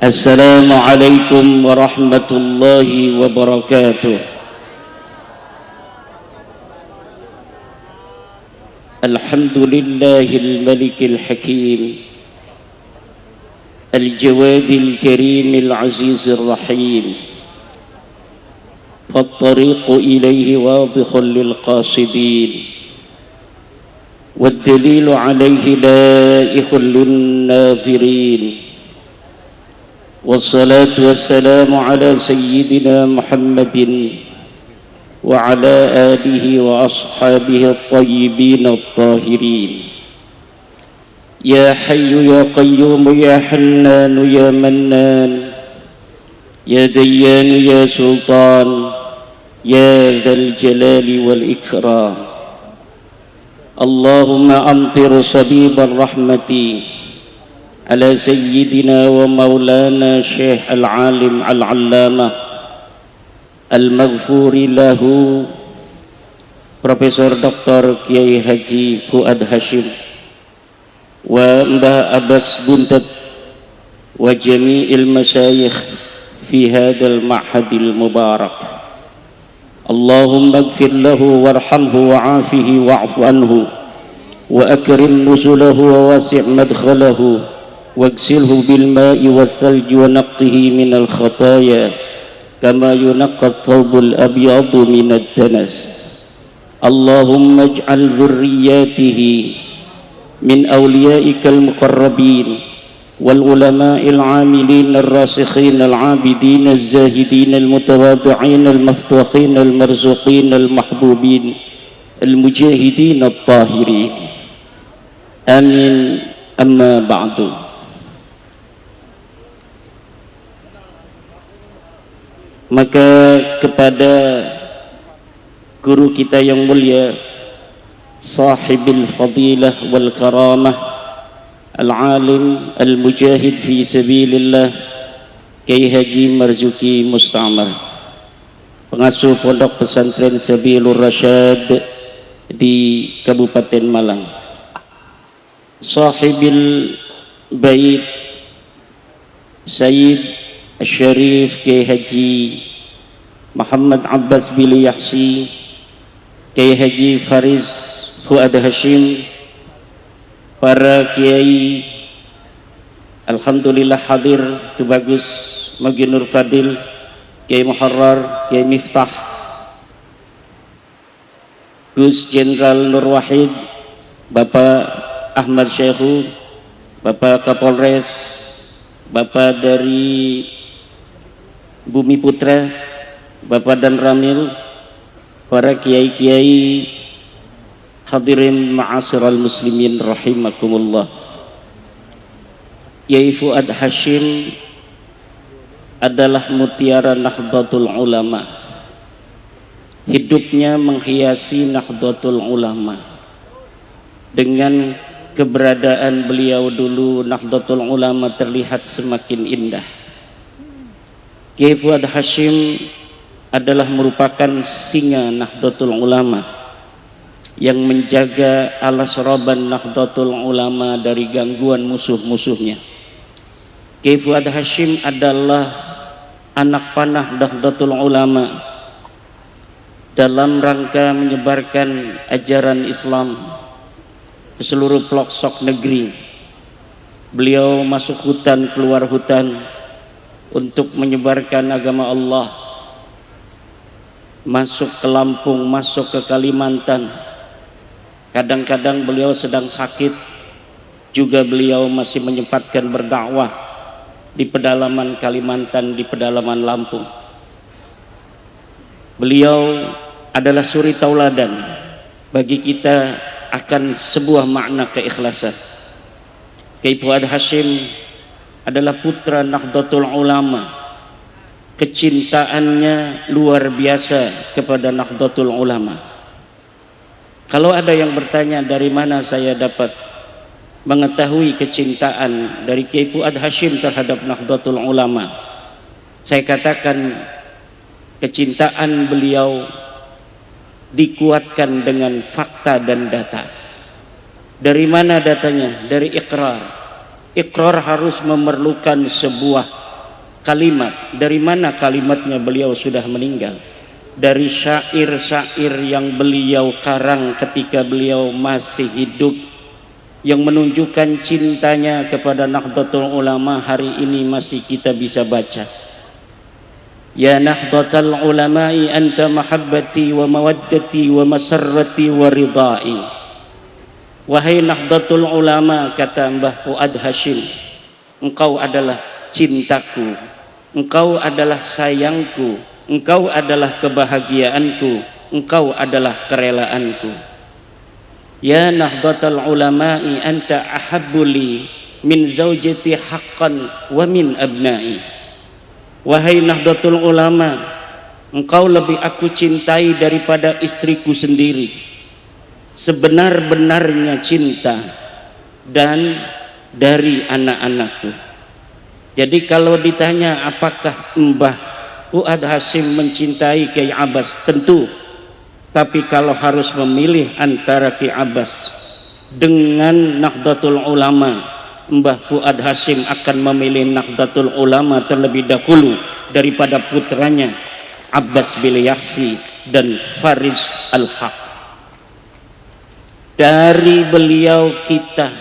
السلام عليكم ورحمة الله وبركاته. الحمد لله الملك الحكيم الجواد الكريم العزيز الرحيم، فالطريق إليه واضح للقاصدين، والدليل عليه لائح للناظرين، والصلاة والسلام على سيدنا محمد وعلى آله وأصحابه الطيبين الطاهرين. يا حي يا قيوم يا حنان يا منان يا ديان يا سلطان يا ذا الجلال والإكرام، اللهم أمطر صبيب الرحمة على سيدنا ومولانا شيخ العالم العلامة المغفور له Profesor Dr. Kiai Haji Fuad Hashim wa Mbah Abbas Buntet wa jami'il masyayikh fi hadzal ma'hadil mubarak. Allahumma ighfir lahu warhamhu wa'afihi wa'fu anhu wa akrim nuzulahu wa wasi' madkhalahu waghsilhu bil ma'i wal thalji wa naqqihi minal khataaya kama yunaqqa ath-thawbul abyadu minad danas. Allahumma ij'al dhurriyyatihi min awliyaikal muqarrabin wal ulama'il 'amilin ar-rasikhin al-'abidin az-zahidin al-mutawadhi'in al-maftuhin al-marzuqin al-mahbubin al-mujahidin at-tahirin. Amin. Amma ba'du. Maka kepada guru kita yang mulia, sahibil fadilah wal karamah, al-alim al-mujahid fi sabilillah, Kiai Haji Marzuki Mustamar, pengasuh Pondok Pesantren Sabilur Rasyad di Kabupaten Malang, sahibil bait Sayyid Syarif Kiai Haji Muhammad Abbas Bili Yahsi, Kiai Haji Fariz Fuad Hashim, para kiai alhamdulillah hadir, tu bagus, Magi Nur Fadil, Kiai Muharrar, Kiai Miftah, Gus Jenderal Nur Wahid, Bapak Ahmad Syekhu, Bapak Kapolres, Bapak dari Bumi Putra, Bapak dan Ramil, para kiai-kiai, hadirin ma'asyiral muslimin rahimakumullah. Kiai Fuad Hashim adalah mutiara Nahdlatul Ulama. Hidupnya menghiasi Nahdlatul Ulama. Dengan keberadaan beliau dulu, Nahdlatul Ulama terlihat semakin indah. Kiai Fuad Hashim adalah merupakan singa Nahdlatul Ulama yang menjaga alas roban Nahdlatul Ulama dari gangguan musuh-musuhnya. Kiai Fuad Hashim adalah anak panah Nahdlatul Ulama dalam rangka menyebarkan ajaran Islam ke seluruh pelosok negeri. Beliau masuk hutan, keluar hutan untuk menyebarkan agama Allah, masuk ke Lampung, masuk ke Kalimantan. Kadang-kadang beliau sedang sakit, juga beliau masih menyempatkan berdakwah di pedalaman Kalimantan, di pedalaman Lampung. Beliau adalah suri tauladan bagi kita akan sebuah makna keikhlasan. Kiai Fuad Hashim adalah putra Nahdlatul Ulama. Kecintaannya luar biasa kepada Nahdlatul Ulama. Kalau ada yang bertanya dari mana saya dapat mengetahui kecintaan dari Kiai Fuad Hashim terhadap Nahdlatul Ulama, saya katakan kecintaan beliau dikuatkan dengan fakta dan data. Dari mana datanya? Dari ikrar. Ikrar harus memerlukan sebuah kalimat. Dari mana kalimatnya? Beliau sudah meninggal. Dari syair-syair yang beliau karang ketika beliau masih hidup, yang menunjukkan cintanya kepada Nahdlatul Ulama, hari ini masih kita bisa baca. Ya Nahdlatul Ulama'i anta mahabbati wa mawaddati wa masarrati wa ridai. Wahai Nahdlatul Ulama, kata Mbah Fuad Hasyim, engkau adalah cintaku, engkau adalah sayangku, engkau adalah kebahagiaanku, engkau adalah kerelaanku. Ya Nahdlatul Ulama'i anta ahabbuli min zaujati haqqan wa min abna'i. Wahai Nahdlatul Ulama, engkau lebih aku cintai daripada istriku sendiri, sebenar-benarnya cinta, dan dari anak-anakku. Jadi kalau ditanya apakah Mbah Fuad Hasyim mencintai Kiai Abbas, tentu. Tapi kalau harus memilih antara Kiai Abbas dengan Nahdlatul Ulama, Mbah Fuad Hasyim akan memilih Nahdlatul Ulama terlebih dahulu daripada putranya Abbas bin Yahsi dan Fariz Al-Haq. Dari beliau kita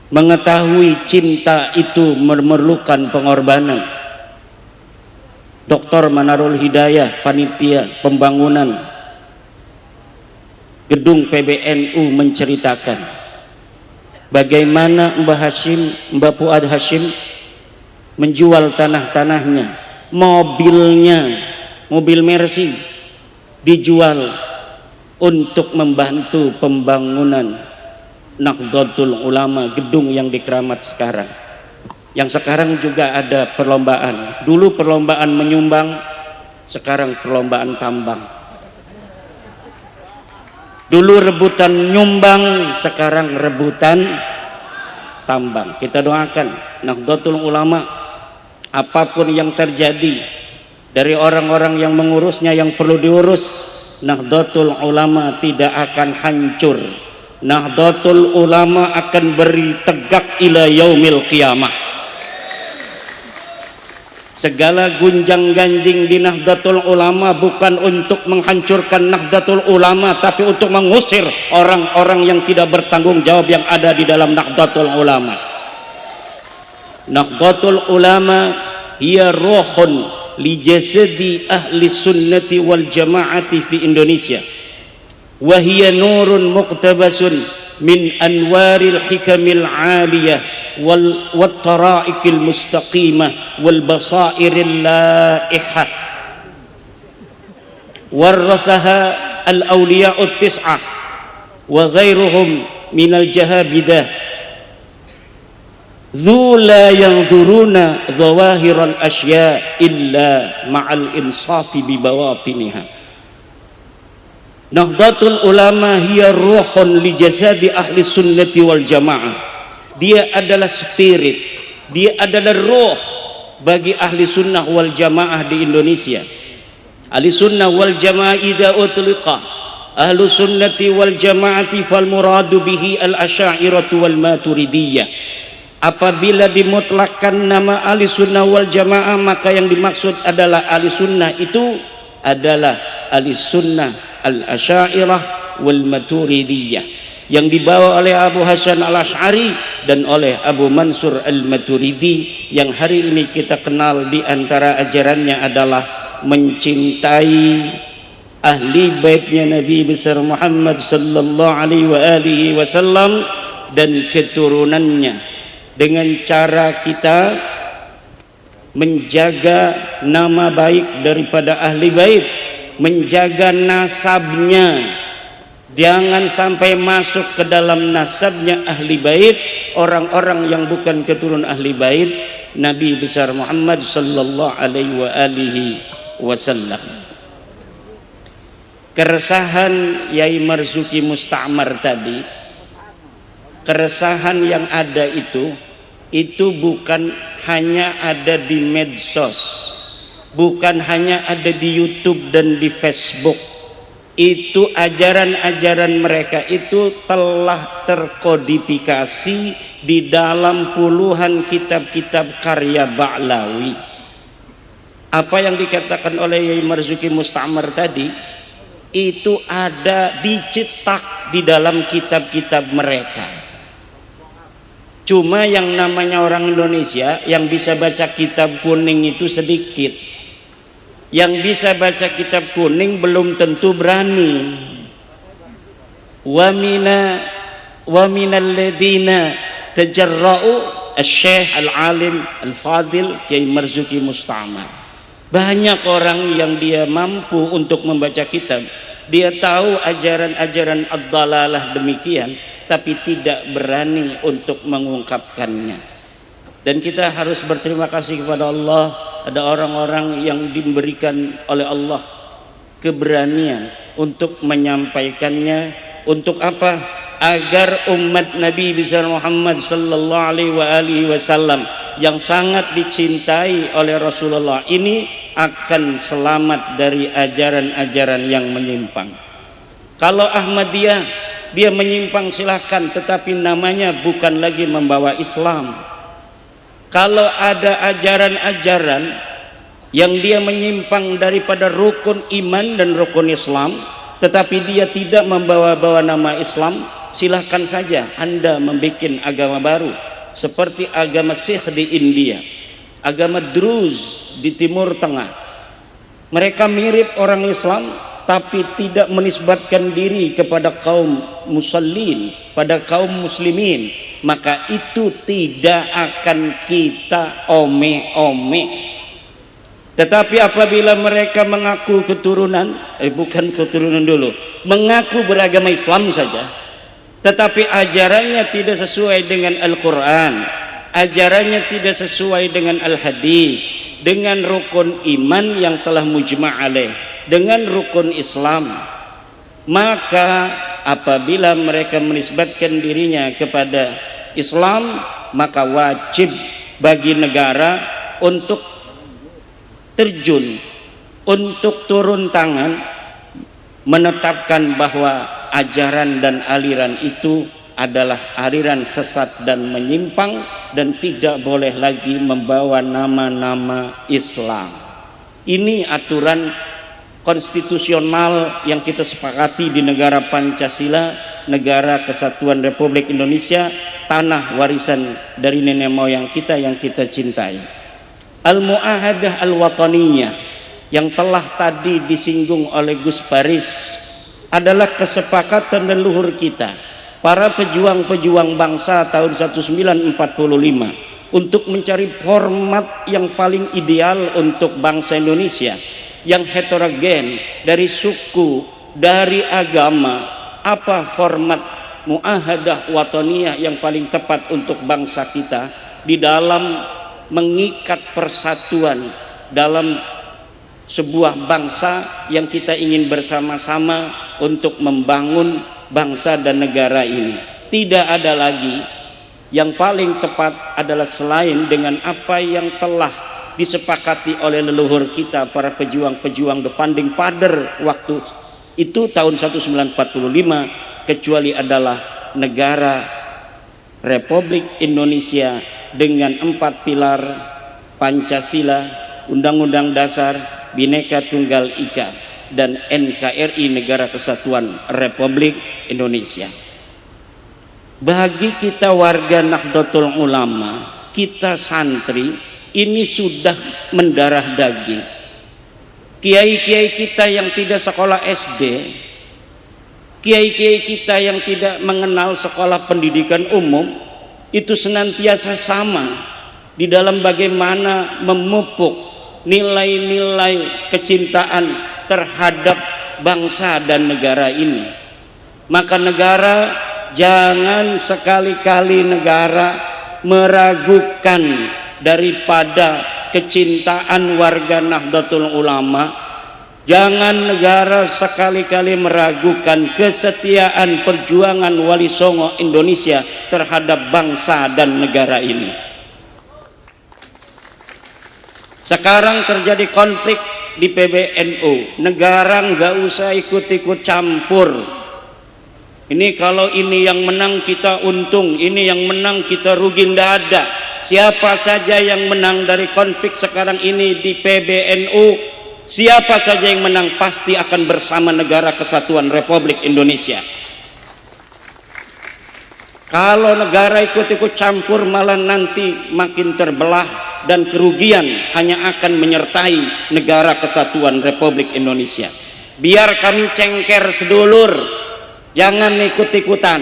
mengetahui cinta itu memerlukan pengorbanan. Dr. Manarul Hidayah, panitia pembangunan gedung PBNU, menceritakan bagaimana Mbah Fuad Hasyim menjual tanah-tanahnya, mobilnya, mobil Mercy dijual untuk membantu pembangunan Nahdlatul Ulama, gedung yang di Keramat sekarang. Yang sekarang juga ada perlombaan. Dulu perlombaan menyumbang, sekarang perlombaan tambang. Dulu rebutan nyumbang, sekarang rebutan tambang. Kita doakan Nahdlatul Ulama, apapun yang terjadi dari orang-orang yang mengurusnya, yang perlu diurus, Nahdlatul Ulama tidak akan hancur. Nahdlatul Ulama akan beri tegak ila yaumil qiyamah. Segala gunjang ganjing di Nahdlatul Ulama bukan untuk menghancurkan Nahdlatul Ulama, tapi untuk mengusir orang-orang yang tidak bertanggung jawab yang ada di dalam Nahdlatul Ulama. Nahdlatul Ulama hiya ruhun li jasadi ahli sunnati wal jamaati fi Indonesia, wa hiya nurun muqtabasun min anwaril hikamil aliyah wal taraikil mustaqimah wal basairil laihah warathaha al awliya'ut tis'ah wa ghairuhum minal jahabidah dhu la yanzuruna zawahiral asya illa ma'al insafi bi bawatiniha. Nahdlatul Ulama hiya ruhun li jasadi ahli sunnati wal jamaah. Dia adalah spirit, dia adalah roh bagi ahli sunnah wal jamaah di Indonesia. Ahli sunnah wal jamaah idza utliqa ahlu sunnati wal jamaati fal muradu bihi al asy'ariyatu wal maturidiyah. Apabila dimutlakkan nama ahli sunnah wal jamaah, maka yang dimaksud adalah ahli sunnah itu adalah ahli sunnah al asy'ariyah wal maturidiyah, yang dibawa oleh Abu Hasan al-Asy'ari dan oleh Abu Mansur al-Maturidi, yang hari ini kita kenal di antara ajarannya adalah mencintai ahli baitnya Nabi besar Muhammad sallallahu alaihi wasallam dan keturunannya, dengan cara kita menjaga nama baik daripada ahli bait, menjaga nasabnya. Jangan sampai masuk ke dalam nasabnya ahli bait orang-orang yang bukan keturunan ahli bait Nabi besar Muhammad sallallahu alaihi wasallam. Keresahan Yai Marzuki Musta'mar tadi, keresahan yang ada itu bukan hanya ada di medsos, bukan hanya ada di YouTube dan di Facebook. Itu ajaran-ajaran mereka itu telah terkodifikasi di dalam puluhan kitab-kitab karya Ba'lawi. Apa yang dikatakan oleh Yai Marzuki Musta'mar tadi itu ada dicetak di dalam kitab-kitab mereka. Cuma yang namanya orang Indonesia yang bisa baca kitab kuning itu sedikit. Yang bisa baca kitab kuning belum tentu berani. Wa minal ladina tajarra'u Syekh Al-Alim Al-Fadil Kiai Marzuki Musta'mar. Banyak orang yang dia mampu untuk membaca kitab, dia tahu ajaran-ajaran ad-dalalah demikian, tapi tidak berani untuk mengungkapkannya. Dan kita harus berterima kasih kepada Allah, ada orang-orang yang diberikan oleh Allah keberanian untuk menyampaikannya. Untuk apa? Agar umat Nabi besar Muhammad sallallahu alaihi wasallam yang sangat dicintai oleh Rasulullah ini akan selamat dari ajaran-ajaran yang menyimpang. Kalau Ahmadiyah dia menyimpang silahkan, tetapi namanya bukan lagi membawa Islam. Kalau ada ajaran-ajaran yang dia menyimpang daripada rukun iman dan rukun Islam, tetapi dia tidak membawa-bawa nama Islam, silahkan saja Anda membuat agama baru seperti agama Sikh di India, agama Druz di Timur Tengah. Mereka mirip orang Islam tapi tidak menisbatkan diri kepada kaum musallin, pada kaum muslimin, maka itu tidak akan kita ome-ome. Tetapi apabila mereka mengaku keturunan, bukan keturunan dulu, mengaku beragama Islam saja, tetapi ajarannya tidak sesuai dengan Al-Quran, ajarannya tidak sesuai dengan Al-Hadis, dengan rukun iman yang telah mujma' alaih, dengan rukun Islam, maka apabila mereka menisbatkan dirinya kepada Islam, maka wajib bagi negara untuk terjun, untuk turun tangan menetapkan bahwa ajaran dan aliran itu adalah aliran sesat dan menyimpang dan tidak boleh lagi membawa nama-nama Islam. Ini aturan konstitusional yang kita sepakati di negara Pancasila, negara Kesatuan Republik Indonesia, tanah warisan dari nenek moyang kita yang kita cintai. Al-Mu'ahadah Al-Wataniyah yang telah tadi disinggung oleh Gus Baris adalah kesepakatan leluhur kita, para pejuang-pejuang bangsa tahun 1945, untuk mencari format yang paling ideal untuk bangsa Indonesia yang heterogen, dari suku, dari agama. Apa format muahadah wataniyah yang paling tepat untuk bangsa kita di dalam mengikat persatuan dalam sebuah bangsa yang kita ingin bersama-sama untuk membangun bangsa dan negara ini? Tidak ada lagi yang paling tepat adalah selain dengan apa yang telah disepakati oleh leluhur kita, para pejuang-pejuang the founding father waktu itu tahun 1945, kecuali adalah negara Republik Indonesia dengan 4 pilar Pancasila, Undang-Undang Dasar, Bhinneka Tunggal Ika, dan NKRI, Negara Kesatuan Republik Indonesia. Bagi kita warga Nahdlatul Ulama, kita santri, ini sudah mendarah daging. Kiai-kiai kita yang tidak sekolah SD, kiai-kiai kita yang tidak mengenal sekolah pendidikan umum, itu senantiasa sama di dalam bagaimana memupuk nilai-nilai kecintaan terhadap bangsa dan negara ini. Maka negara, jangan sekali-kali negara meragukan daripada kecintaan warga Nahdlatul Ulama. Jangan negara sekali-kali meragukan kesetiaan perjuangan Wali Songo Indonesia terhadap bangsa dan negara ini. Sekarang terjadi konflik di PBNU, negara nggak usah ikut-ikut campur. Ini kalau ini yang menang kita untung, ini yang menang kita rugi, nggak ada. siapa saja yang menang dari konflik sekarang ini di PBNU, siapa saja yang menang pasti akan bersama Negara Kesatuan Republik Indonesia. Kalau negara ikut-ikut campur malah nanti makin terbelah dan kerugian hanya akan menyertai Negara Kesatuan Republik Indonesia. Biar kami cengker sedulur, jangan ikut-ikutan.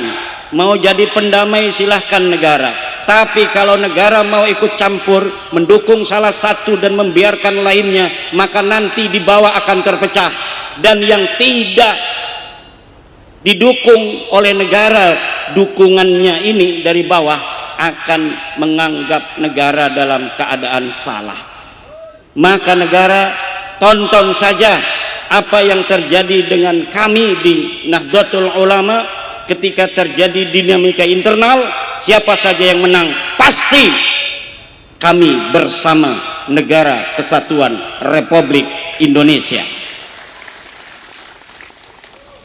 Mau jadi pendamai silahkan negara, tapi kalau negara mau ikut campur mendukung salah satu dan membiarkan lainnya, maka nanti di bawah akan terpecah, dan yang tidak didukung oleh negara dukungannya ini dari bawah akan menganggap negara dalam keadaan salah. Maka negara tonton saja apa yang terjadi dengan kami di Nahdlatul Ulama ketika terjadi dinamika internal. Siapa saja yang menang pasti kami bersama Negara Kesatuan Republik Indonesia.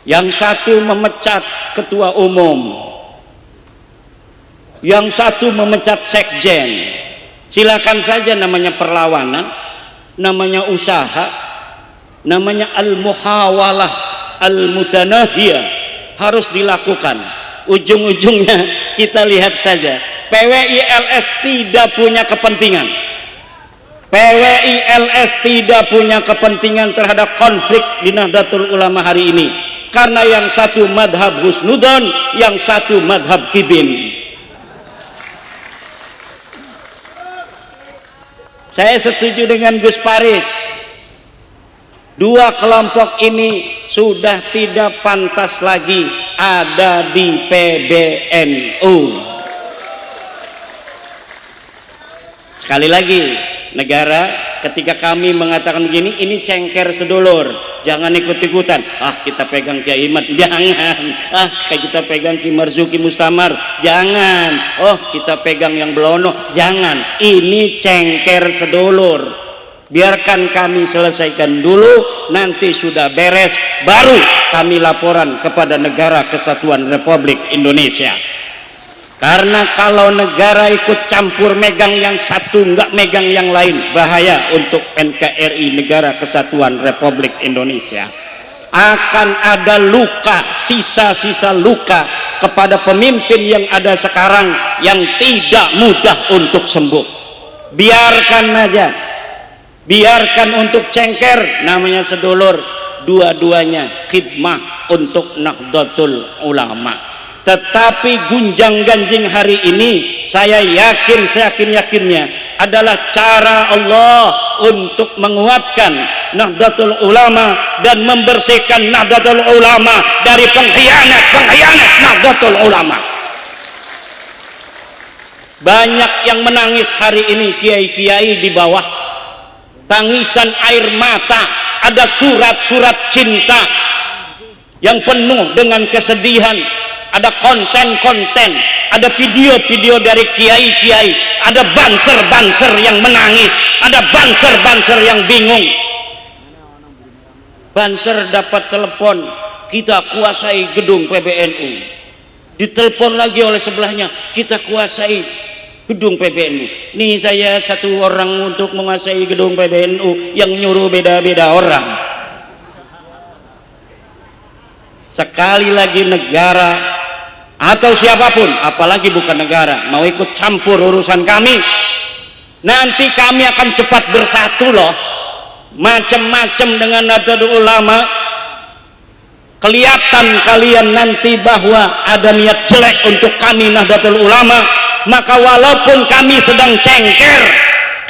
Yang satu memecat ketua umum, yang satu memecat sekjen. Silakan saja, namanya perlawanan, namanya usaha, namanya al-muhawalah al-mutanahiyah, harus dilakukan. Ujung-ujungnya kita lihat saja, PWILS tidak punya kepentingan. PWILS tidak punya kepentingan terhadap konflik di Nahdlatul Ulama hari ini, karena yang satu madhab husnudon, yang satu madhab kibin. Saya setuju dengan Gus Paris, dua kelompok ini sudah tidak pantas lagi ada di PBNU. Sekali lagi, negara ketika kami mengatakan begini, ini cengker sedulur, jangan ikut-ikutan. Kita pegang Kiai Imad, jangan. Kita pegang Ki Marzuki Mustamar, jangan. Kita pegang yang Belono, jangan. Ini cengker sedulur. Biarkan kami selesaikan dulu, nanti sudah beres baru kami laporan kepada Negara Kesatuan Republik Indonesia. Karena kalau negara ikut campur megang yang satu nggak megang yang lain, bahaya untuk NKRI, Negara Kesatuan Republik Indonesia. Akan ada luka, sisa-sisa luka kepada pemimpin yang ada sekarang yang tidak mudah untuk sembuh. Biarkan aja, biarkan untuk cengker, namanya sedulur, dua-duanya khidmah untuk Nahdlatul Ulama. Tetapi gunjang ganjing hari ini, saya yakin, seyakin-yakinnya adalah cara Allah untuk menguatkan Nahdlatul Ulama dan membersihkan Nahdlatul Ulama dari pengkhianat Nahdlatul Ulama. Banyak yang menangis hari ini, kiai-kiai di bawah, tangisan air mata, ada surat-surat cinta yang penuh dengan kesedihan. Ada konten-konten, ada video-video dari kiai-kiai, ada banser-banser yang menangis, ada banser-banser yang bingung. Banser dapat telepon, kita kuasai gedung PBNU. Ditelepon lagi oleh sebelahnya, kita kuasai gedung PBNU. Nih saya satu orang untuk menguasai gedung PBNU, yang nyuruh beda-beda orang. Sekali lagi negara atau siapapun, apalagi bukan negara, mau ikut campur urusan kami, nanti kami akan cepat bersatu loh. Macam-macam dengan Nahdlatul Ulama, kelihatan kalian nanti bahwa ada niat jelek untuk kami Nahdlatul Ulama, maka walaupun kami sedang cengker,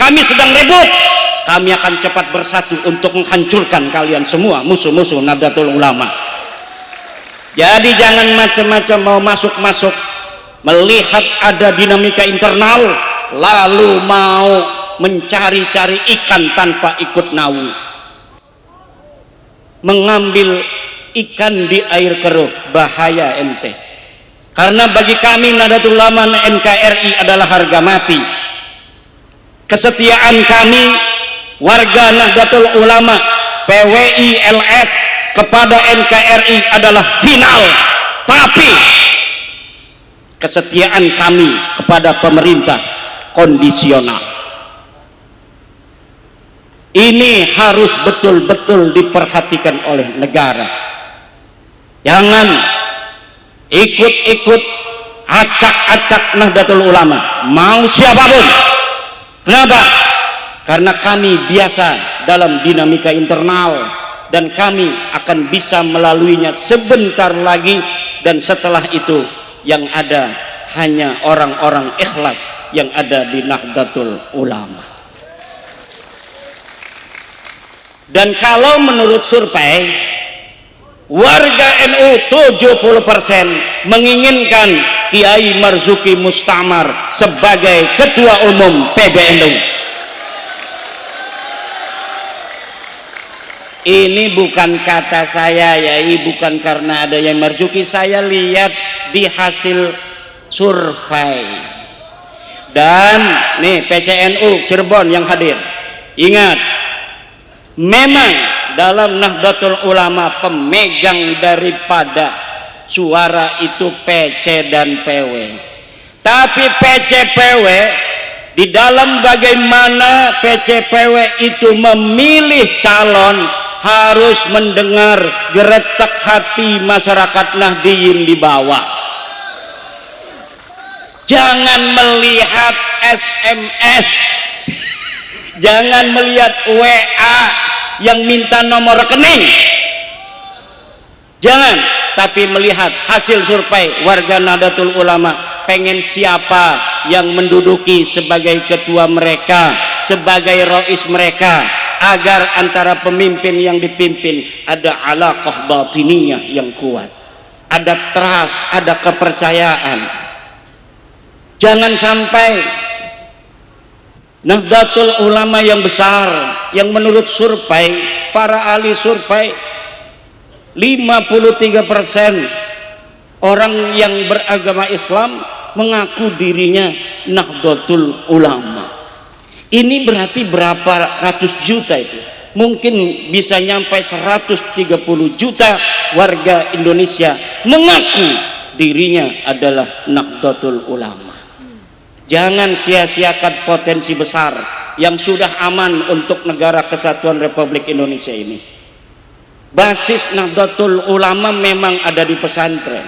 kami sedang ribut, kami akan cepat bersatu untuk menghancurkan kalian semua, musuh-musuh Nahdlatul Ulama. Jadi jangan macam-macam mau masuk-masuk, melihat ada dinamika internal, lalu mau mencari-cari ikan tanpa ikut nau, mengambil ikan di air keruh, bahaya ente. Karena bagi kami Nahdlatul Ulama NKRI adalah harga mati. Kesetiaan kami warga Nahdlatul Ulama PWILS kepada NKRI adalah final, tapi kesetiaan kami kepada pemerintah kondisional. Ini harus betul-betul diperhatikan oleh negara. Jangan ikut-ikut acak-acak Nahdlatul Ulama, mau siapapun. Kenapa? Karena kami biasa dalam dinamika internal dan kami akan bisa melaluinya sebentar lagi, dan setelah itu yang ada hanya orang-orang ikhlas yang ada di Nahdlatul Ulama. Dan kalau menurut survei, warga NU 70% menginginkan Kiai Marzuki Mustamar sebagai Ketua Umum PBNU. Ini bukan kata saya, Yai, bukan karena ada yang Marzuki. Saya lihat di hasil survei. Dan nih PCNU Cirebon yang hadir, ingat, memang dalam Nahdlatul Ulama pemegang daripada suara itu PC dan PW. Tapi PC PW di dalam bagaimana PC PW itu memilih calon harus mendengar geretak hati masyarakat Nahdiyin di bawah. Jangan melihat SMS, jangan melihat WA yang minta nomor rekening, jangan, tapi melihat hasil survei warga Nahdlatul Ulama pengen siapa yang menduduki sebagai ketua mereka, sebagai rois mereka, agar antara pemimpin yang dipimpin ada alaqah batiniyah yang kuat, ada trust, ada kepercayaan. Jangan sampai Nahdlatul Ulama yang besar, yang menurut survei, para ahli survei, 53% orang yang beragama Islam mengaku dirinya Nahdlatul Ulama. Ini berarti berapa ratus juta itu? Mungkin bisa nyampai 130 juta warga Indonesia mengaku dirinya adalah Nahdlatul Ulama. Jangan sia-siakan potensi besar yang sudah aman untuk negara kesatuan Republik Indonesia ini. Basis Nahdlatul Ulama memang ada di pesantren,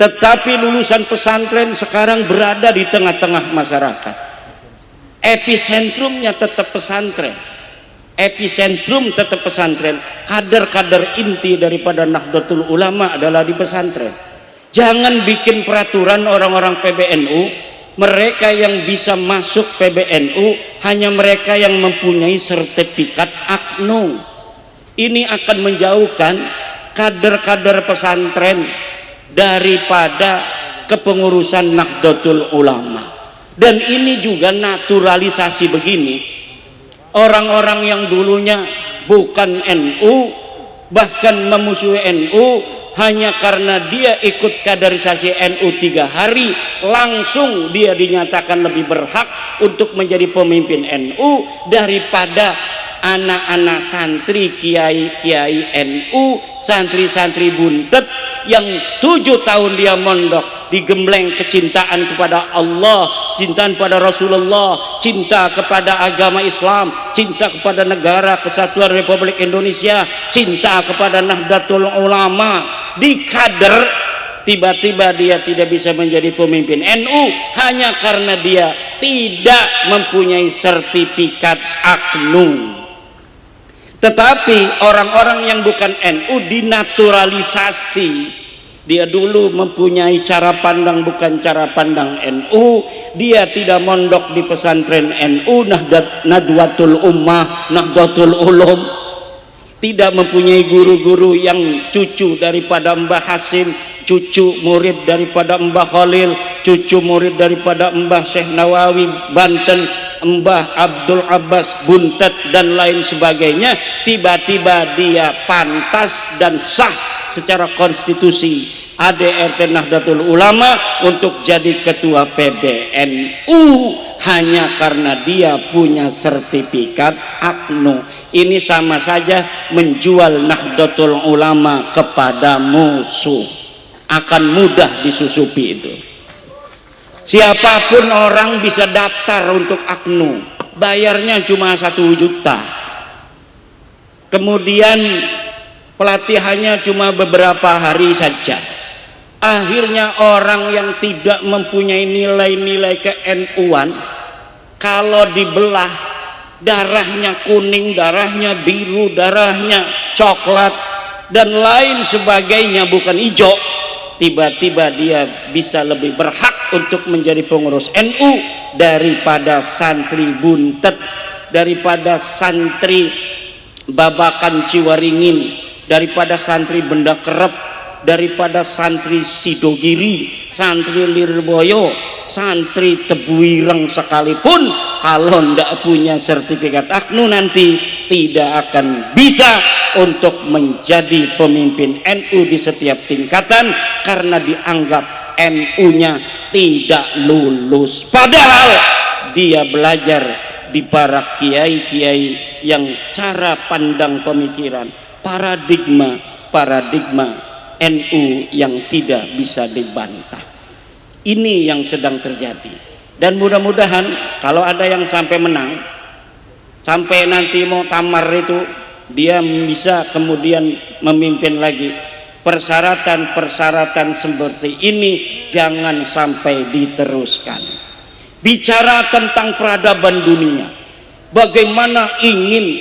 tetapi lulusan pesantren sekarang berada di tengah-tengah masyarakat. Episentrumnya tetap pesantren, epicentrum tetap pesantren. Kader-kader inti daripada Nahdlatul Ulama adalah di pesantren. Jangan bikin peraturan orang-orang PBNU, mereka yang bisa masuk PBNU hanya mereka yang mempunyai sertifikat AKNU. Ini akan menjauhkan kader-kader pesantren daripada kepengurusan Nahdlatul Ulama. Dan ini juga naturalisasi begini. Orang-orang yang dulunya bukan NU, bahkan memusuhi NU, hanya karena dia ikut kaderisasi NU 3 hari, langsung dia dinyatakan lebih berhak untuk menjadi pemimpin NU daripada anak-anak santri kiai-kiai NU, santri-santri buntet yang 7 tahun dia mondok, digembleng kecintaan kepada Allah, cintaan pada Rasulullah, cinta kepada agama Islam, cinta kepada negara kesatuan Republik Indonesia, cinta kepada Nahdlatul Ulama. Di kader, tiba-tiba dia tidak bisa menjadi pemimpin NU hanya karena dia tidak mempunyai sertifikat AKNU. Tetapi orang-orang yang bukan NU dinaturalisasi. Dia dulu mempunyai cara pandang bukan cara pandang NU. Dia tidak mondok di pesantren NU, Nahdlatul Ummah, Nahdlatul Ulum. Tidak mempunyai guru-guru yang cucu daripada Mbah Hasim, cucu murid daripada Mbah Khalil, cucu murid daripada Mbah Syekh Nawawi Banten, Mbah Abdul Abbas Buntet dan lain sebagainya. Tiba-tiba dia pantas dan sah secara konstitusi ADRT Nahdlatul Ulama untuk jadi ketua PBNU hanya karena dia punya sertifikat AKNU. Ini sama saja menjual Nahdlatul Ulama kepada musuh. Akan mudah disusupi itu. Siapapun orang bisa daftar untuk AKNU, bayarnya cuma 1 juta. Kemudian pelatihannya cuma beberapa hari saja. Akhirnya orang yang tidak mempunyai nilai-nilai ke-NU-an, kalau dibelah, darahnya kuning, darahnya biru, darahnya coklat dan lain sebagainya, bukan hijau, tiba-tiba dia bisa lebih berhak untuk menjadi pengurus NU daripada santri buntet, daripada santri babakan Ciwaringin, daripada santri Benda Kerep, daripada santri Sidogiri, santri Lirboyo, santri Tebuireng sekalipun, kalau tidak punya sertifikat AKNU nanti tidak akan bisa untuk menjadi pemimpin NU di setiap tingkatan, karena dianggap NU-nya tidak lulus. Padahal dia belajar di para kiai-kiai yang cara pandang pemikiran, paradigma NU yang tidak bisa dibantah. Ini yang sedang terjadi, dan mudah-mudahan kalau ada yang sampai menang, sampai nanti mau tamar itu, dia bisa kemudian memimpin lagi. Persyaratan-persyaratan seperti ini jangan sampai diteruskan. Bicara tentang peradaban dunia, bagaimana ingin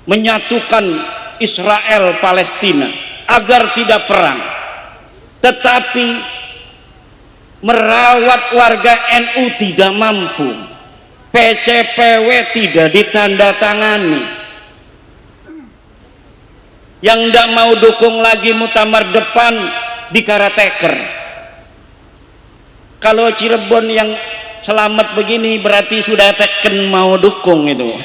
menyatukan Israel Palestina agar tidak perang, tetapi merawat warga NU tidak mampu, PCPW tidak ditandatangani. Yang tidak mau dukung lagi muktamar depan dikarateker. Kalau Cirebon yang selamat begini berarti sudah teken mau dukung itu.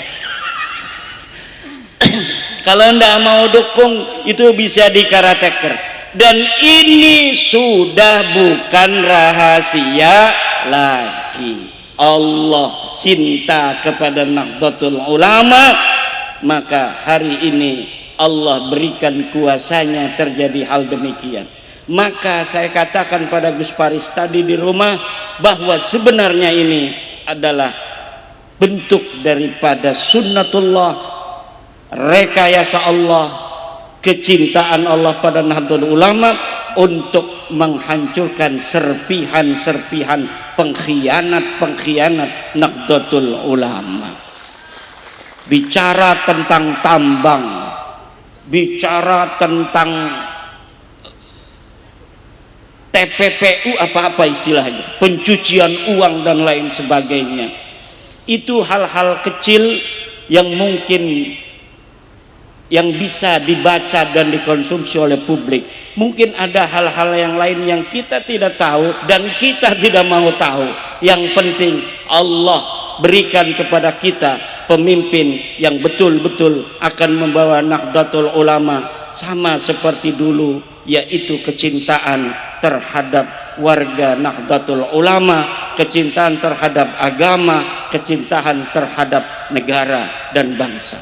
Kalau tidak mau dukung itu bisa dikarateker. Dan ini sudah bukan rahasia lagi. Allah cinta kepada Nahdlatul Ulama, maka hari ini Allah berikan kuasanya terjadi hal demikian. Maka saya katakan pada Gus Paris tadi di rumah bahwa sebenarnya ini adalah bentuk daripada sunnatullah, rekayasa Allah, kecintaan Allah pada Nahdlatul Ulama untuk menghancurkan serpihan-serpihan pengkhianat Nahdlatul Ulama. Bicara tentang tambang, bicara tentang TPPU, apa-apa istilahnya, pencucian uang dan lain sebagainya, itu hal-hal kecil yang mungkin yang bisa dibaca dan dikonsumsi oleh publik. Mungkin ada hal-hal yang lain yang kita tidak tahu dan kita tidak mau tahu. Yang penting Allah berikan kepada kita pemimpin yang betul-betul akan membawa Nahdlatul Ulama sama seperti dulu, yaitu kecintaan terhadap warga Nahdlatul Ulama, kecintaan terhadap agama, kecintaan terhadap negara dan bangsa.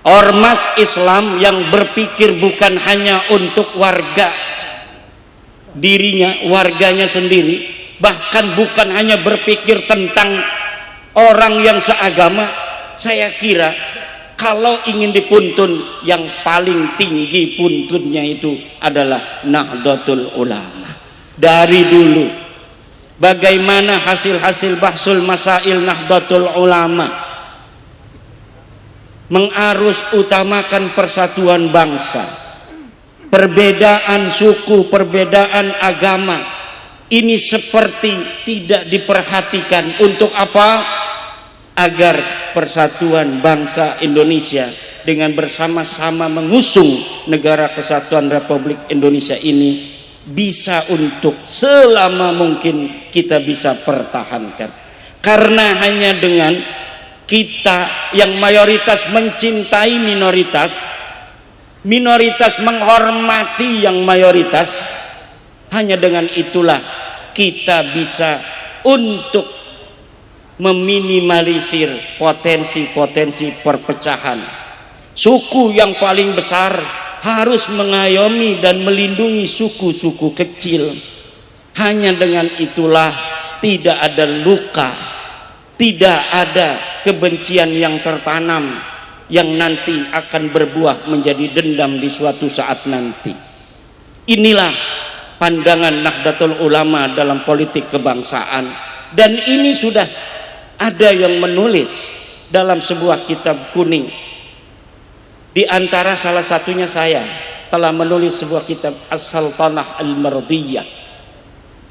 Ormas Islam yang berpikir bukan hanya untuk warga dirinya, warganya sendiri, bahkan bukan hanya berpikir tentang orang yang seagama. Saya kira kalau ingin dipuntun, yang paling tinggi puntunnya itu adalah Nahdlatul Ulama. Dari dulu bagaimana hasil-hasil bahsul masail Nahdlatul Ulama mengarus utamakan persatuan bangsa, perbedaan suku, perbedaan agama ini seperti tidak diperhatikan. Untuk apa? Agar persatuan bangsa Indonesia dengan bersama-sama mengusung negara kesatuan Republik Indonesia ini bisa untuk selama mungkin kita bisa pertahankan. Karena hanya dengan kita yang mayoritas mencintai minoritas, minoritas menghormati yang mayoritas, hanya dengan itulah kita bisa untuk meminimalisir potensi-potensi perpecahan. Suku yang paling besar harus mengayomi dan melindungi suku-suku kecil. Hanya dengan itulah tidak ada luka, tidak ada kebencian yang tertanam yang nanti akan berbuah menjadi dendam di suatu saat nanti. Inilah pandangan Nahdlatul Ulama dalam politik kebangsaan, dan ini sudah ada yang menulis dalam sebuah kitab kuning. Di antara salah satunya saya telah menulis sebuah kitab As-Sultanah Al-Mardiyah.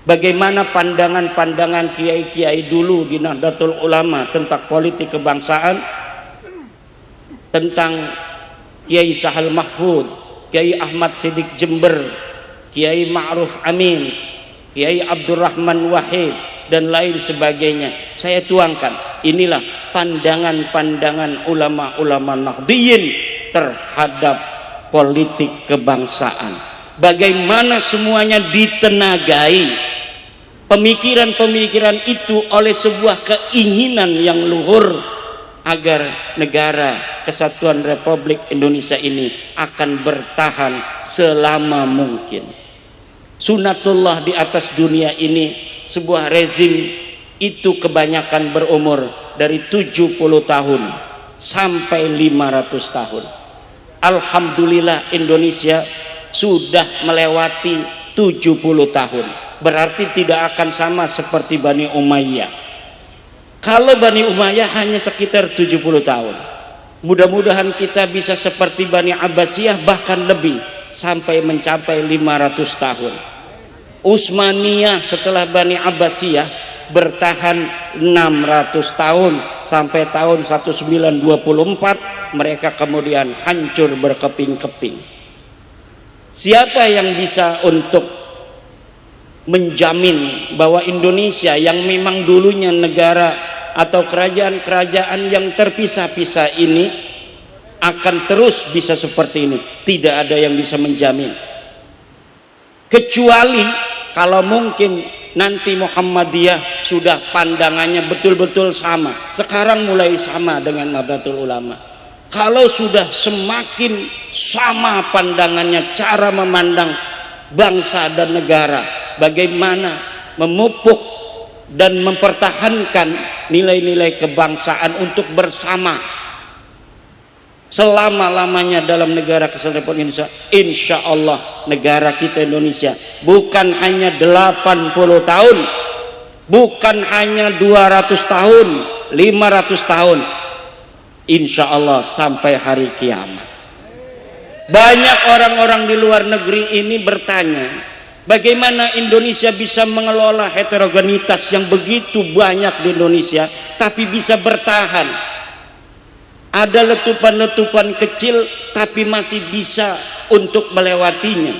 Bagaimana pandangan-pandangan kiai-kiai dulu di Nahdlatul Ulama tentang politik kebangsaan, tentang Kiai Sahal Mahfud, Kiai Ahmad Siddiq Jember, Kiai Ma'ruf Amin, Kiai Abdurrahman Wahid, dan lain sebagainya. Saya tuangkan, inilah pandangan-pandangan ulama-ulama Nahdliyin terhadap politik kebangsaan. Bagaimana semuanya ditenagai pemikiran-pemikiran itu oleh sebuah keinginan yang luhur agar negara Kesatuan Republik Indonesia ini akan bertahan selama mungkin. Sunatullah di atas dunia ini, sebuah rezim itu kebanyakan berumur dari 70 tahun sampai 500 tahun. Alhamdulillah Indonesia sudah melewati 70 tahun. Berarti tidak akan sama seperti Bani Umayyah. Kalau Bani Umayyah hanya sekitar 70 tahun, mudah-mudahan kita bisa seperti Bani Abbasiyah, bahkan lebih, sampai mencapai 500 tahun. Utsmaniyah setelah Bani Abbasiyah bertahan 600 tahun sampai tahun 1924, mereka kemudian hancur berkeping-keping. Siapa yang bisa untuk menjamin bahwa Indonesia yang memang dulunya negara atau kerajaan-kerajaan yang terpisah-pisah ini akan terus bisa seperti ini? Tidak ada yang bisa menjamin, kecuali kalau mungkin nanti Muhammadiyah sudah pandangannya betul-betul sama. Sekarang mulai sama dengan Nahdlatul Ulama. Kalau sudah semakin sama pandangannya, cara memandang bangsa dan negara, bagaimana memupuk dan mempertahankan nilai-nilai kebangsaan untuk bersama selama-lamanya dalam negara Kesatuan Republik Indonesia. Insya Allah negara kita Indonesia bukan hanya 80 tahun, bukan hanya 200 tahun, 500 tahun, insya Allah sampai hari kiamat. Banyak orang-orang di luar negeri ini bertanya, bagaimana Indonesia bisa mengelola heterogenitas yang begitu banyak di Indonesia tapi bisa bertahan. Ada letupan-letupan kecil tapi masih bisa untuk melewatinya.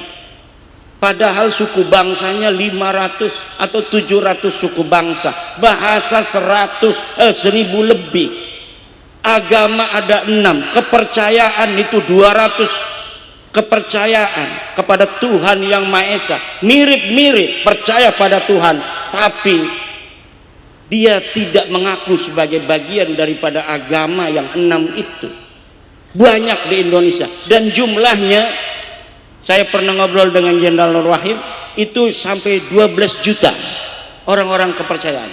Padahal suku bangsanya 500 atau 700 suku bangsa, bahasa 1000 lebih, agama ada 6, kepercayaan itu 200 kepercayaan kepada Tuhan yang Maha Esa, mirip-mirip percaya pada Tuhan, tapi dia tidak mengaku sebagai bagian daripada agama yang 6 itu. Banyak di Indonesia, dan jumlahnya saya pernah ngobrol dengan Jenderal Nur Wahid, itu sampai 12 juta orang-orang kepercayaan,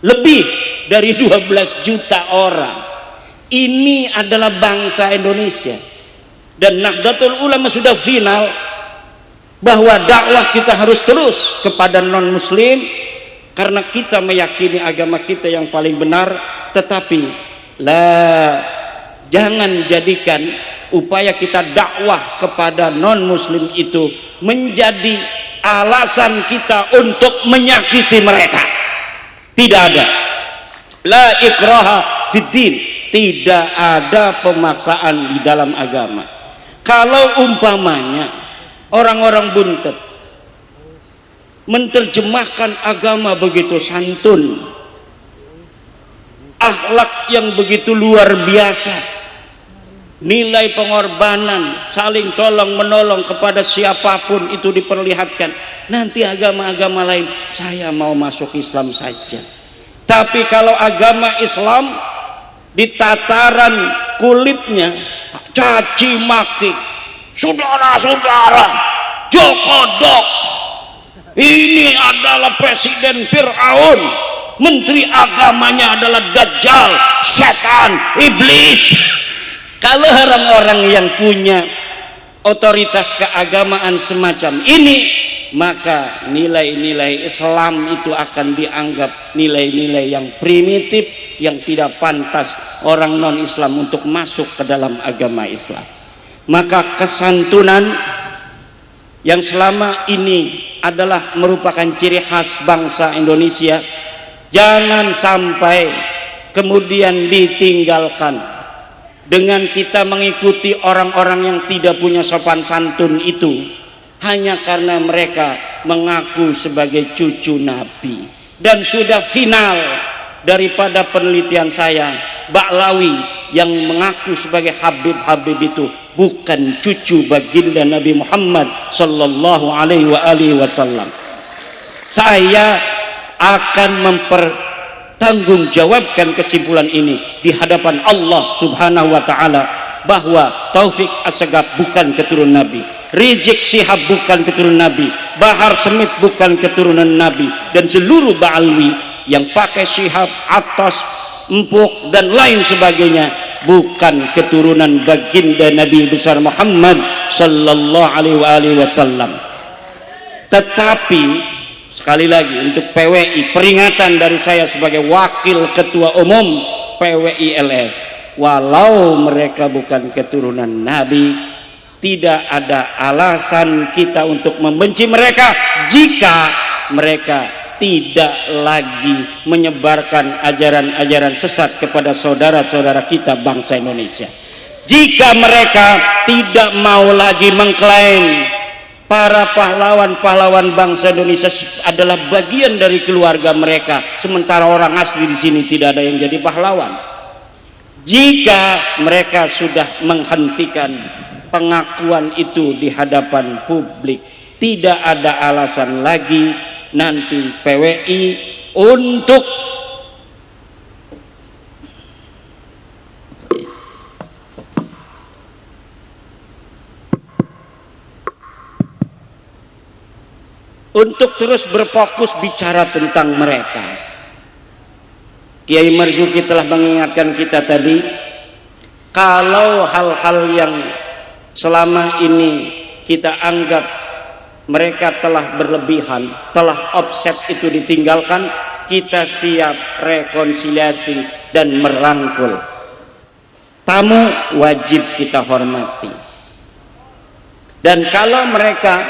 lebih dari 12 juta orang. Ini adalah bangsa Indonesia. Dan Nahdlatul Ulama sudah final bahwa dakwah kita harus terus kepada non muslim, karena kita meyakini agama kita yang paling benar. Tetapi jangan jadikan upaya kita dakwah kepada non muslim itu menjadi alasan kita untuk menyakiti mereka. Tidak ada, la ikraha fiddin, tidak ada pemaksaan di dalam agama. Kalau umpamanya orang-orang buntet menerjemahkan agama begitu santun, akhlak yang begitu luar biasa, nilai pengorbanan, saling tolong menolong kepada siapapun itu diperlihatkan, nanti agama-agama lain, saya mau masuk Islam saja. Tapi kalau agama Islam di tataran kulitnya caci maki, saudara-saudara, jokodok, Ini adalah presiden Fir'aun, menteri agamanya adalah Dajjal, setan, iblis. Kalau orang-orang yang punya otoritas keagamaan semacam ini, maka nilai-nilai Islam itu akan dianggap nilai-nilai yang primitif, yang tidak pantas orang non-Islam untuk masuk ke dalam agama Islam. Maka kesantunan yang selama ini adalah merupakan ciri khas bangsa Indonesia, jangan sampai kemudian ditinggalkan dengan kita mengikuti orang-orang yang tidak punya sopan santun itu hanya karena mereka mengaku sebagai cucu Nabi. Dan sudah final daripada penelitian saya, Ba'lawi yang mengaku sebagai Habib itu bukan cucu baginda Nabi Muhammad sallallahu alaihi wasallam. Saya akan mempertanggungjawabkan kesimpulan ini di hadapan Allah Subhanahu wa taala, bahwa Taufik Assegaf bukan keturunan Nabi, Rizik Syihab bukan keturunan Nabi, Bahar Smith bukan keturunan Nabi, dan seluruh Ba'alwi yang pakai Syihab, Atas, Empuk dan lain sebagainya bukan keturunan baginda Nabi besar Muhammad sallallahu alaihi wasallam. Tetapi sekali lagi untuk PWI, peringatan dari saya sebagai wakil ketua umum PWI LS, walau mereka bukan keturunan Nabi, tidak ada alasan kita untuk membenci mereka jika mereka tidak lagi menyebarkan ajaran-ajaran sesat kepada saudara-saudara kita bangsa Indonesia. Jika mereka tidak mau lagi mengklaim para pahlawan-pahlawan bangsa Indonesia adalah bagian dari keluarga mereka, sementara orang asli di sini tidak ada yang jadi pahlawan. Jika mereka sudah menghentikan pengakuan itu di hadapan publik, tidak ada alasan lagi nanti PWI untuk terus berfokus bicara tentang mereka. Kiai Marzuki telah mengingatkan kita tadi, kalau hal-hal yang selama ini kita anggap mereka telah berlebihan, telah offset itu ditinggalkan, kita siap rekonsiliasi dan merangkul. Tamu wajib kita hormati. Dan kalau mereka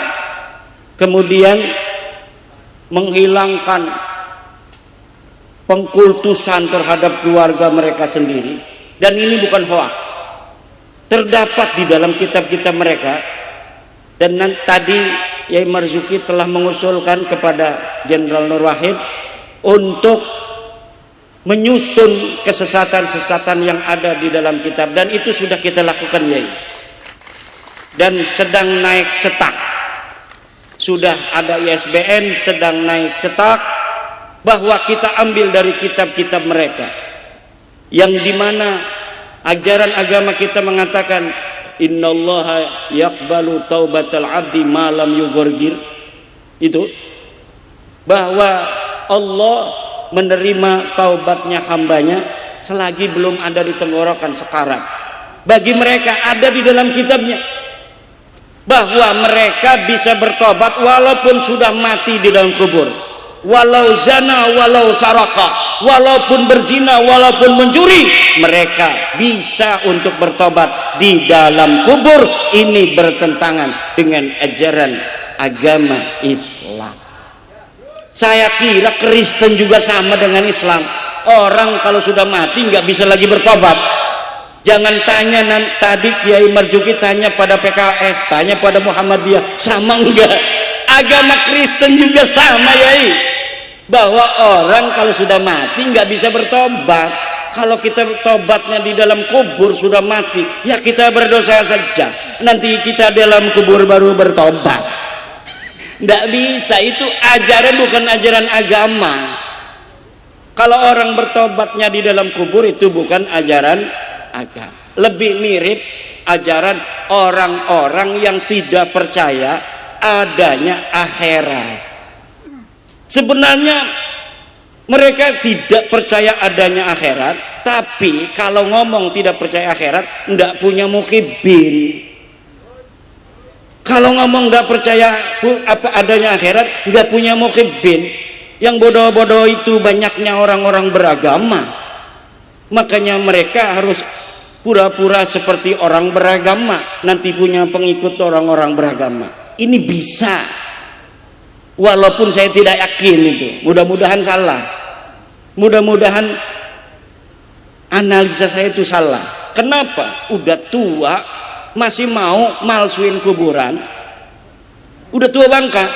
kemudian menghilangkan pengkultusan terhadap keluarga mereka sendiri, dan ini bukan hoax, terdapat di dalam kitab-kitab mereka. Dan tadi Yai Marzuki telah mengusulkan kepada Jenderal Nur Wahid untuk menyusun kesesatan-kesesatan yang ada di dalam kitab, dan itu sudah kita lakukan, Yai, dan sedang naik cetak. Sudah ada ISBN sedang naik cetak, bahwa kita ambil dari kitab-kitab mereka yang dimana ajaran agama kita mengatakan innallaha yaqbalu taubatal abdi malam yugorgir, itu bahwa Allah menerima taubatnya hambanya selagi belum ada di tenggorokan sekarat. Bagi mereka ada di dalam kitabnya bahwa mereka bisa bertobat walaupun sudah mati di dalam kubur, walau zana, walau saraka, walaupun berzina, walaupun mencuri, mereka bisa untuk bertobat di dalam kubur. Ini bertentangan dengan ajaran agama Islam. Saya kira Kristen juga sama dengan Islam. Orang kalau sudah mati nggak bisa lagi bertobat. Jangan tanya tadi Kiai Marzuki tanya pada PKS, tanya pada Muhammadiyah, sama enggak? Agama Kristen juga sama, Yai, bahwa orang kalau sudah mati nggak bisa bertobat. Kalau kita tobatnya di dalam kubur sudah mati, ya kita berdosa saja, nanti kita dalam kubur baru bertobat. Nggak bisa, itu ajaran bukan ajaran agama. Kalau orang bertobatnya di dalam kubur itu bukan ajaran agama. Lebih mirip ajaran orang-orang yang tidak percaya adanya akhirat. Sebenarnya mereka tidak percaya adanya akhirat, tapi kalau ngomong tidak percaya akhirat, tidak punya mukibin. Kalau ngomong tidak percaya apa adanya akhirat, nggak punya mukibin. Yang bodoh-bodoh itu banyaknya orang-orang beragama. Makanya mereka harus pura-pura seperti orang beragama, nanti punya pengikut orang-orang beragama. Ini bisa, walaupun saya tidak yakin itu. Mudah-mudahan salah. Mudah-mudahan analisa saya itu salah. Kenapa? Udah tua masih mau malsuin kuburan. Udah tua bangka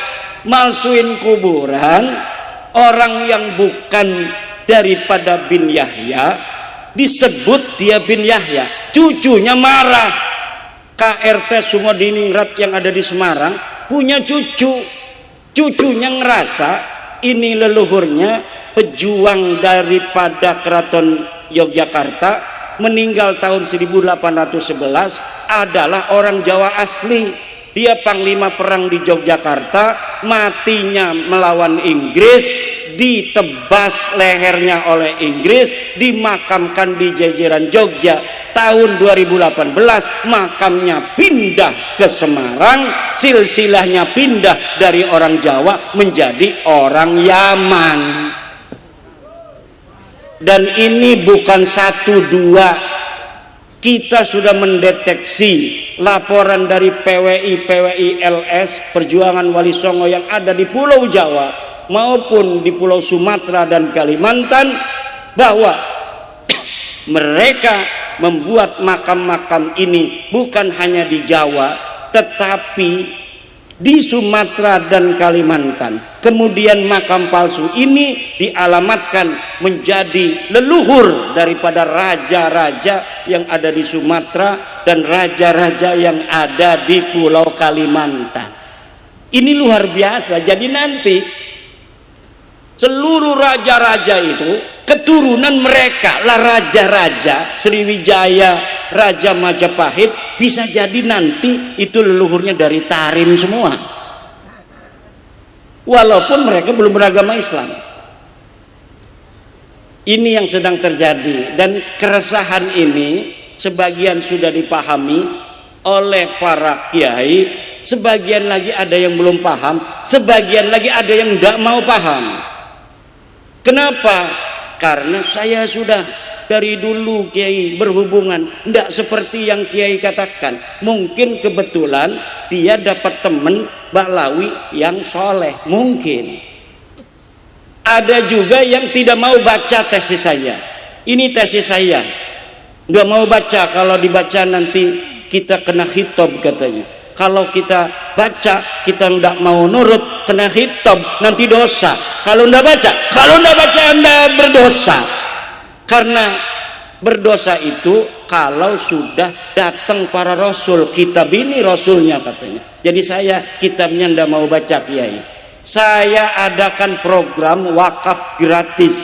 malsuin kuburan. Orang yang bukan daripada bin Yahya disebut dia bin Yahya. Cucunya marah. KRT Sumodiningrat yang ada di Semarang punya cucu. Cucunya ngerasa ini leluhurnya pejuang daripada Keraton Yogyakarta, meninggal tahun 1811, adalah orang Jawa asli. Dia panglima perang di Yogyakarta, matinya melawan Inggris, ditebas lehernya oleh Inggris, dimakamkan di jajaran Jogja. Tahun 2018 makamnya pindah ke Semarang, silsilahnya pindah dari orang Jawa menjadi orang Yaman. Dan ini bukan satu dua, kita sudah mendeteksi laporan dari PWI LS Perjuangan Wali Songo yang ada di Pulau Jawa maupun di Pulau Sumatera dan Kalimantan, bahwa mereka membuat makam-makam ini bukan hanya di Jawa tetapi di Sumatera dan Kalimantan. Kemudian makam palsu ini dialamatkan menjadi leluhur daripada raja-raja yang ada di Sumatera dan raja-raja yang ada di Pulau Kalimantan. Ini luar biasa. Jadi nanti seluruh raja-raja itu keturunan mereka lah raja-raja. Sriwijaya, Raja Majapahit, bisa jadi nanti itu leluhurnya dari Tarim semua, walaupun mereka belum beragama Islam. Ini yang sedang terjadi, dan keresahan ini sebagian sudah dipahami oleh para kiai, sebagian lagi ada yang belum paham, sebagian lagi ada yang tidak mau paham. Kenapa? Karena saya sudah dari dulu kiai berhubungan, tidak seperti yang kiai katakan. Mungkin kebetulan dia dapat teman Baklawi yang soleh, mungkin. Ada juga yang tidak mau baca tesis saya. Ini tesis saya, nggak mau baca. Kalau dibaca nanti kita kena khitab katanya. Kalau kita baca kita tidak mau nurut, kena khitab, nanti dosa. Kalau tidak baca Anda berdosa. Karena berdosa itu kalau sudah datang para rasul, kitab ini rasulnya katanya. Jadi saya kitabnya tidak mau baca kiai. Saya adakan program wakaf gratis.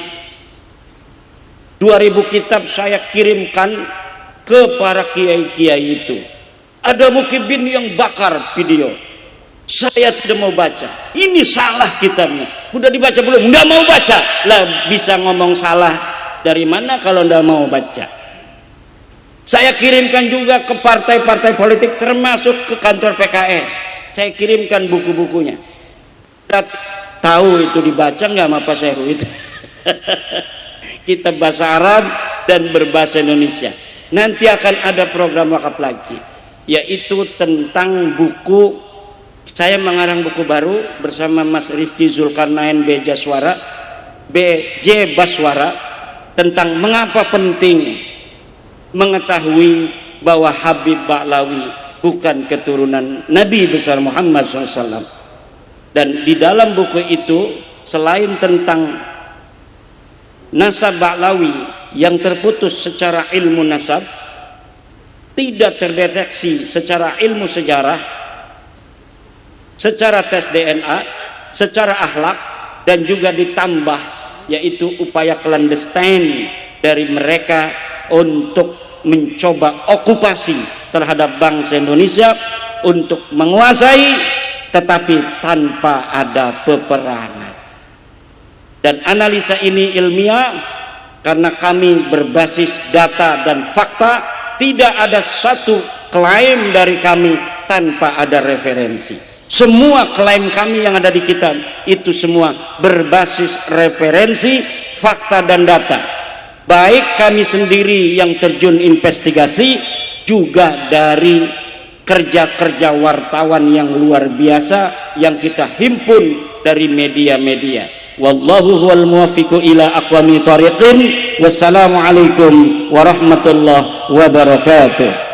2000 kitab saya kirimkan ke para kiai-kiai itu. Ada mukibin yang bakar video. Saya tidak mau baca. Ini salah kitabnya. Udah dibaca belum? Nggak mau baca. Lah bisa ngomong salah dari mana kalau nggak mau baca? Saya kirimkan juga ke partai-partai politik, termasuk ke kantor PKS. Saya kirimkan buku-bukunya. Tahu itu dibaca nggak sama Pak Seru itu? Kita bahasa Arab dan berbahasa Indonesia. Nanti akan ada program wakaf lagi, yaitu tentang buku. Saya mengarang buku baru bersama Mas Rifki Zulkarnain BJ Baswara tentang mengapa penting mengetahui bahwa Habib Baklawi bukan keturunan Nabi besar Muhammad SAW. Dan di dalam buku itu selain tentang nasab Baklawi yang terputus secara ilmu nasab, tidak terdeteksi secara ilmu sejarah, secara tes DNA, secara akhlak, dan juga ditambah yaitu upaya clandestine dari mereka untuk mencoba okupasi terhadap bangsa Indonesia untuk menguasai, tetapi tanpa ada peperangan. Dan analisa ini ilmiah karena kami berbasis data dan fakta. Tidak ada satu klaim dari kami tanpa ada referensi. Semua klaim kami yang ada di kitab itu semua berbasis referensi, fakta dan data. Baik kami sendiri yang terjun investigasi, juga dari kerja-kerja wartawan yang luar biasa yang kita himpun dari media-media. Wallahu huwal muwaffiqu ila aqwamit thoriqin. Wassalamualaikum warahmatullahi wabarakatuh.